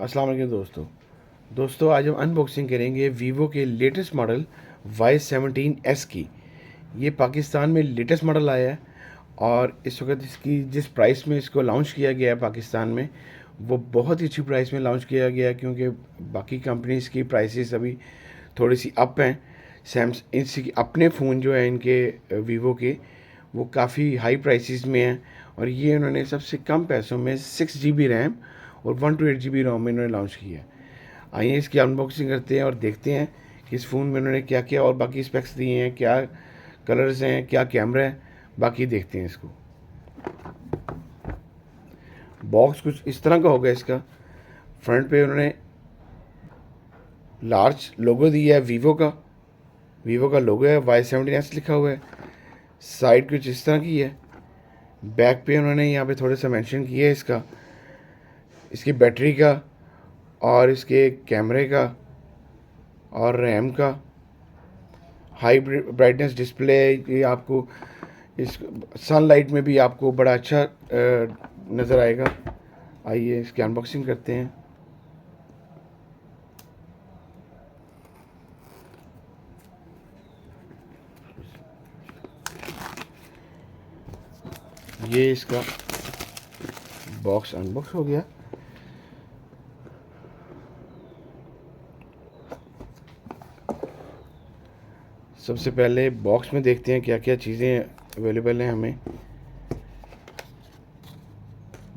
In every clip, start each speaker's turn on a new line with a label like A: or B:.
A: अस्सलाम वालेकुम दोस्तों आज हम अनबॉक्सिंग करेंगे वीवो के लेटेस्ट मॉडल Y17s की। ये पाकिस्तान में लेटेस्ट मॉडल आया है और इस वक्त इसकी जिस प्राइस में इसको लॉन्च किया गया है पाकिस्तान में, वो बहुत ही अच्छी प्राइस में लॉन्च किया गया है, क्योंकि बाकी कंपनीज़ की प्राइसेस अभी थोड़ी सी अप हैं। इसके अपने फ़ोन जो है इनके वीवो के, वो काफ़ी हाई प्राइसेस में हैं और ये उन्होंने सबसे कम पैसों में 6 GB रैम और 128 GB रोम में इन्होंने लॉन्च किया है। आइए इसकी अनबॉक्सिंग करते हैं और देखते हैं कि इस फ़ोन में उन्होंने क्या क्या और बाकी स्पेक्स दिए हैं, क्या कलर्स हैं, क्या कैमरा है, बाकी देखते हैं इसको। बॉक्स कुछ इस तरह का होगा इसका। फ्रंट पे उन्होंने लार्ज लोगो दिया है वीवो का लोगो है, Y17s लिखा हुआ है। साइड कुछ इस तरह की है। बैक पे उन्होंने यहाँ पे थोड़ा सा मेंशन किया है इसकी बैटरी का और इसके कैमरे का और रैम का। हाई ब्राइटनेस डिस्प्ले, ये आपको इस सनलाइट में भी आपको बड़ा अच्छा नज़र आएगा। आइए इसकी अनबॉक्सिंग करते हैं। ये इसका बॉक्स अनबॉक्स हो गया। सबसे पहले बॉक्स में देखते हैं क्या क्या चीज़ें अवेलेबल हैं हमें।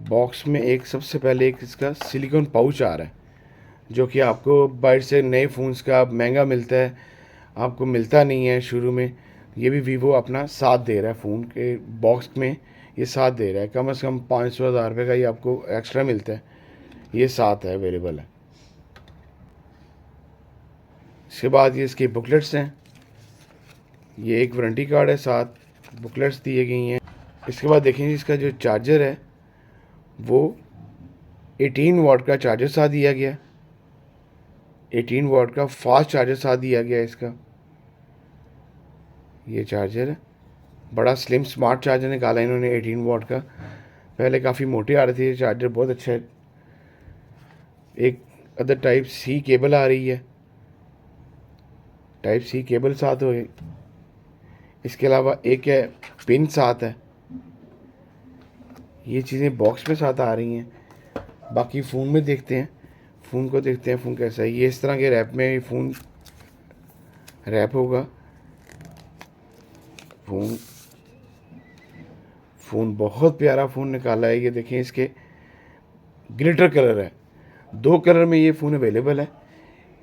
A: बॉक्स में सबसे पहले एक इसका सिलिकॉन पाउच आ रहा है, जो कि आपको बाहर से नए फ़ोन्स का महंगा मिलता है, आपको मिलता नहीं है शुरू में। ये भी वीवो अपना साथ दे रहा है, फ़ोन के बॉक्स में ये साथ दे रहा है। कम से कम 500-1000 रुपये का ये आपको एक्स्ट्रा मिलता है, ये साथ है, अवेलेबल है। इसके बाद ये इसके बुकलेट्स हैं, ये एक वारंटी कार्ड है, साथ बुकलेट्स दिए गई हैं। इसके बाद देखेंगे इसका जो चार्जर है वो 18 वाट का चार्जर साथ दिया गया, 18 वाट का फास्ट चार्जर साथ दिया गया इसका। ये चार्जर है, बड़ा स्लिम स्मार्ट चार्जर निकाला इन्होंने 18 वाट का। पहले काफ़ी मोटे आ रहे थे, ये चार्जर बहुत अच्छा है। एक अदर टाइप सी केबल आ रही है, टाइप सी केबल साथ हो। इसके अलावा एक है पिन साथ है। ये चीज़ें बॉक्स में साथ आ रही हैं। बाकी फ़ोन में देखते हैं, फ़ोन को देखते हैं फ़ोन कैसा है। ये इस तरह के रैप में फ़ोन रैप होगा। फ़ोन बहुत प्यारा फ़ोन निकाला है। ये देखें, इसके ग्लिटर कलर है, 2 कलर में ये फ़ोन अवेलेबल है,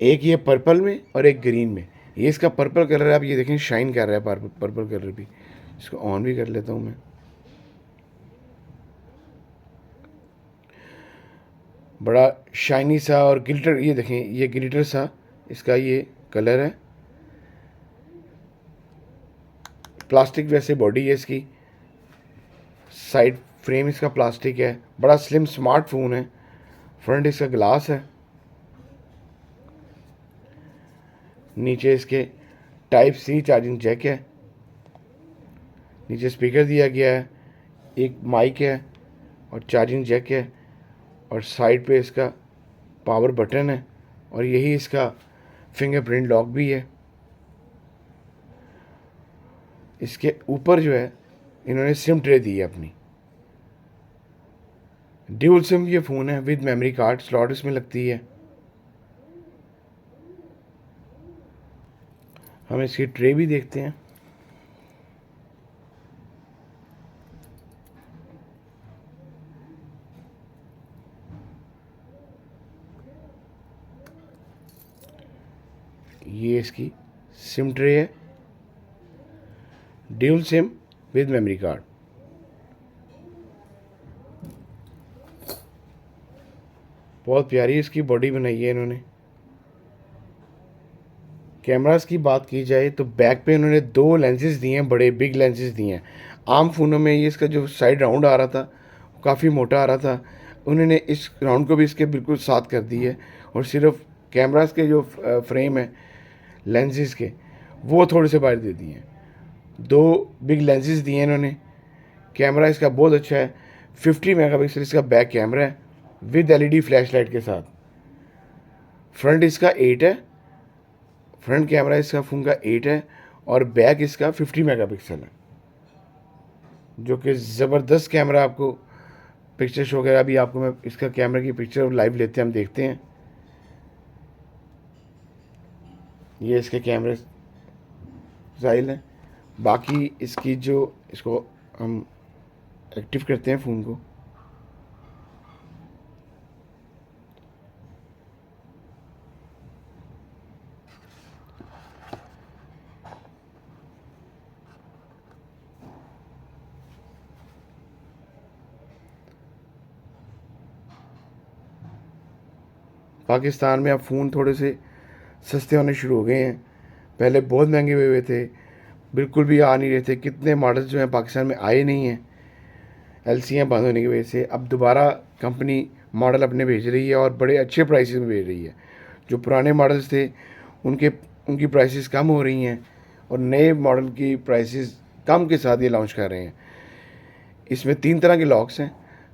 A: एक ये पर्पल में और एक ग्रीन में। ये इसका पर्पल कलर है, आप ये देखें शाइन कर रहा है पर्पल कलर भी। इसको ऑन भी कर लेता हूँ मैं। बड़ा शाइनी सा और ग्लिटर, ये देखें ये ग्लिटर सा इसका ये कलर है। प्लास्टिक वैसे बॉडी है इसकी, साइड फ्रेम इसका प्लास्टिक है। बड़ा स्लिम स्मार्ट फ़ोन है। फ्रंट इसका ग्लास है। नीचे इसके टाइप सी चार्जिंग जैक है। नीचे स्पीकर दिया गया है, एक माइक है और चार्जिंग जैक है। और साइड पे इसका पावर बटन है और यही इसका फिंगरप्रिंट लॉक भी है। इसके ऊपर जो है इन्होंने सिम ट्रे दी है अपनी। ड्यूल सिम ये फ़ोन है, विद मेमोरी कार्ड स्लॉट इसमें लगती है। हम इसकी ट्रे भी देखते हैं। ये इसकी सिम ट्रे है, dual SIM with memory card. बहुत प्यारी इसकी बॉडी बनाई है इन्होंने। कैमरास की बात की जाए तो बैक पे इन्होंने 2 लेंसेज दिए हैं, बड़े बिग लेंसेज दिए हैं। आम फ़ोनों में ये इसका जो साइड राउंड आ रहा था काफ़ी मोटा आ रहा था, उन्होंने इस राउंड को भी इसके बिल्कुल साथ कर दी है। और सिर्फ कैमरास के जो फ्रेम है लेंसेज के, वो थोड़े से बाहर दे दिए हैं। 2 बिग लेंसेज दिए हैं इन्होंने। कैमरा इसका बहुत अच्छा है, 50 मेगापिक्सल इसका बैक कैमरा है विद LED फ्लैश लाइट के साथ। फ्रंट इसका 8 है, फ्रंट कैमरा इसका फ़ोन का 8 है और बैक इसका 50 मेगापिक्सल है, जो कि ज़बरदस्त कैमरा आपको पिक्चर शो करेगा। अभी आपको मैं इसका कैमरा की पिक्चर लाइव लेते हैं, हम देखते हैं। ये इसके कैमरे स्टाइल है। बाकी इसकी जो इसको हम एक्टिव करते हैं फ़ोन को, पाकिस्तान में अब फ़ोन थोड़े से सस्ते होने शुरू हो गए हैं। पहले बहुत महंगे हुए थे, बिल्कुल भी आ नहीं रहे थे। कितने मॉडल्स जो हैं पाकिस्तान में आए नहीं हैं एलसीयाँ बंद होने की वजह से। अब दोबारा कंपनी मॉडल अपने भेज रही है और बड़े अच्छे प्राइसेस में भेज रही है। जो पुराने मॉडल्स थे उनके उनकी प्राइसेस कम हो रही हैं और नए मॉडल की प्राइसेस कम के साथ ये लॉन्च कर रहे हैं। इसमें 3 तरह के लॉक्स हैं,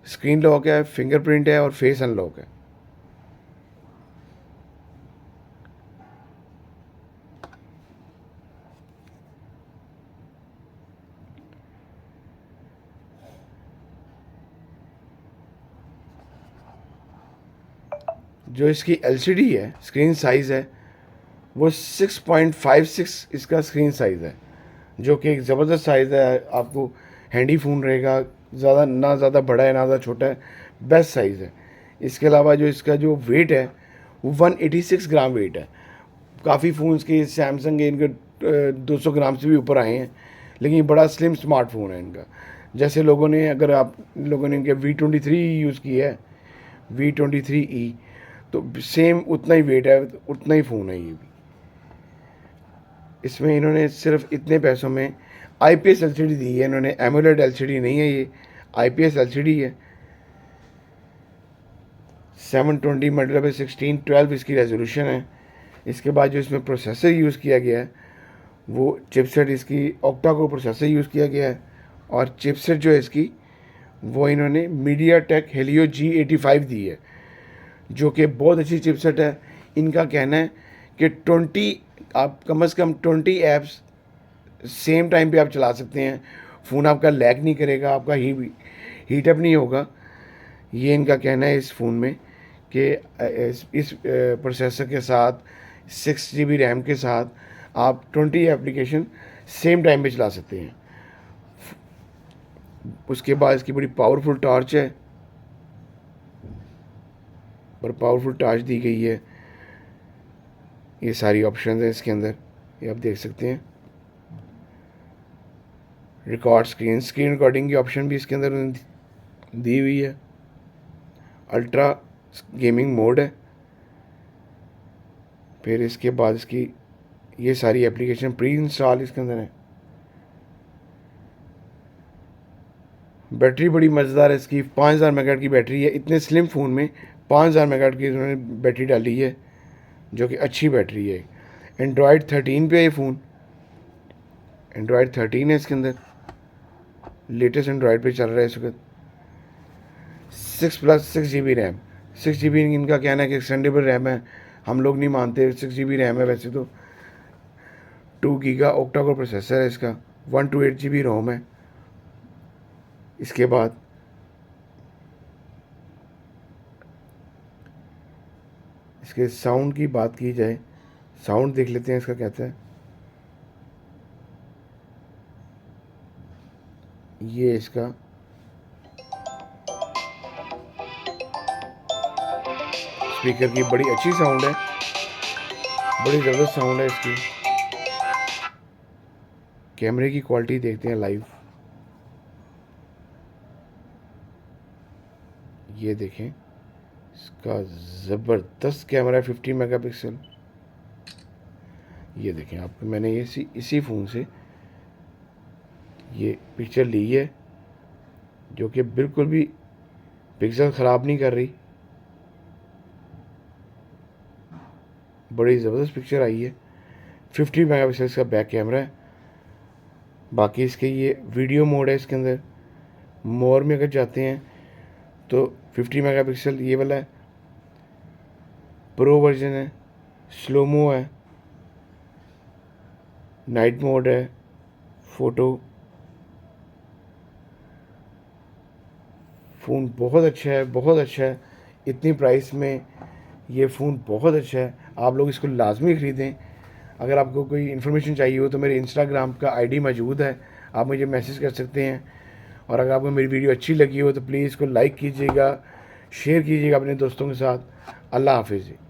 A: स्क्रीन लॉक है, फिंगरप्रिंट है और फेस अनलॉक है। जो इसकी एलसीडी है, स्क्रीन साइज़ है, वो 6.56 इसका स्क्रीन साइज़ है, जो कि एक ज़बरदस्त साइज़ है। आपको हैंडी फ़ोन रहेगा, ज़्यादा ना ज़्यादा बड़ा है ना ज़्यादा छोटा है, बेस्ट साइज़ है। इसके अलावा जो इसका जो वेट है वो 186 ग्राम वेट है। काफ़ी फ़ोन्स के सैमसंग के इनके 200 ग्राम से भी ऊपर आए हैं, लेकिन ये बड़ा स्लिम स्मार्टफोन है इनका। जैसे लोगों ने, अगर आप लोगों ने इनके V23 यूज़ की है, V23E, तो सेम उतना ही वेट है, उतना ही फ़ोन है ये भी। इसमें इन्होंने सिर्फ इतने पैसों में IPS LCD दी है इन्होंने, एमोलेड LCD नहीं है ये, IPS LCD है। 720 मल्टीप्लाई बाई 1612 इसकी रेजोल्यूशन है। इसके बाद जो इसमें प्रोसेसर यूज़ किया गया है वो चिपसेट इसकी ऑक्टा को प्रोसेसर यूज़ किया गया है, और चिपसेट जो है इसकी वो इन्होंने मीडियाटेक हेलियो G85 दी है, जो कि बहुत अच्छी चिपसेट है। इनका कहना है कि 20 आप कम से कम 20 ऐप्स सेम टाइम पे आप चला सकते हैं, फ़ोन आपका लैग नहीं करेगा, आपका हीटअप नहीं होगा। ये इनका कहना है इस फ़ोन में कि इस प्रोसेसर के साथ 6 GB रैम के साथ आप 20 एप्लीकेशन सेम टाइम पे चला सकते हैं। उसके बाद इसकी बड़ी पावरफुल टॉर्च है, और पावरफुल टॉर्च दी गई है। ये सारी ऑप्शन हैं इसके अंदर, ये आप देख सकते हैं। रिकॉर्ड स्क्रीन रिकॉर्डिंग की ऑप्शन भी इसके अंदर दी हुई है। अल्ट्रा गेमिंग मोड है। फिर इसके बाद इसकी ये सारी एप्लीकेशन प्री इंस्टॉल इसके अंदर है। बैटरी बड़ी मज़ेदार है इसकी, 5000 मेगाहर्ट्ज़ की बैटरी है। इतने स्लिम फ़ोन में 5000 मेगाहर्ट्ज़ की उन्होंने बैटरी डाली है, जो कि अच्छी बैटरी है। एंड्रॉयड 13 पे ये फ़ोन, एंड्रॉयड 13 है इसके अंदर, लेटेस्ट एंड्रॉयड पे चल रहा है इस वक्त। 6+6 GB रैम, 6 GB इनका कहना है कि एक्सटेंडेबल रैम है। हम लोग नहीं मानते, 6 GB रैम है वैसे तो। 2 गीगा ऑक्टा कोर प्रोसेसर है इसका, 128 GB रोम है। इसके बाद इसके साउंड की बात की जाए, साउंड देख लेते हैं इसका कहता है। ये इसका स्पीकर की बड़ी अच्छी साउंड है, बड़ी ज़बरदस्त साउंड है इसकी। कैमरे की क्वालिटी देखते हैं लाइव। ये देखें, इसका ज़बरदस्त कैमरा है, 50 मेगापिक्सल। ये देखें आपको, मैंने ये इसी फ़ोन से ये पिक्चर ली है, जो कि बिल्कुल भी पिक्सल ख़राब नहीं कर रही, बड़ी ज़बरदस्त पिक्चर आई है। 50 मेगापिक्सल का बैक कैमरा है। बाकी इसके ये वीडियो मोड है इसके अंदर। मोर में अगर जाते हैं तो 50 मेगापिक्सल ये वाला है, प्रो वर्जन है, स्लोमो है, नाइट मोड है, फ़ोटो। फ़ोन बहुत अच्छा है, बहुत अच्छा है। इतनी प्राइस में ये फ़ोन बहुत अच्छा है, आप लोग इसको लाज़मी ख़रीदें। अगर आपको कोई इन्फॉर्मेशन चाहिए हो तो मेरे इंस्टाग्राम का आईडी मौजूद है, आप मुझे मैसेज कर सकते हैं। और अगर आपको मेरी वीडियो अच्छी लगी हो तो प्लीज़ इसको लाइक कीजिएगा, शेयर कीजिएगा अपने दोस्तों के साथ। अल्लाह हाफ़िज़।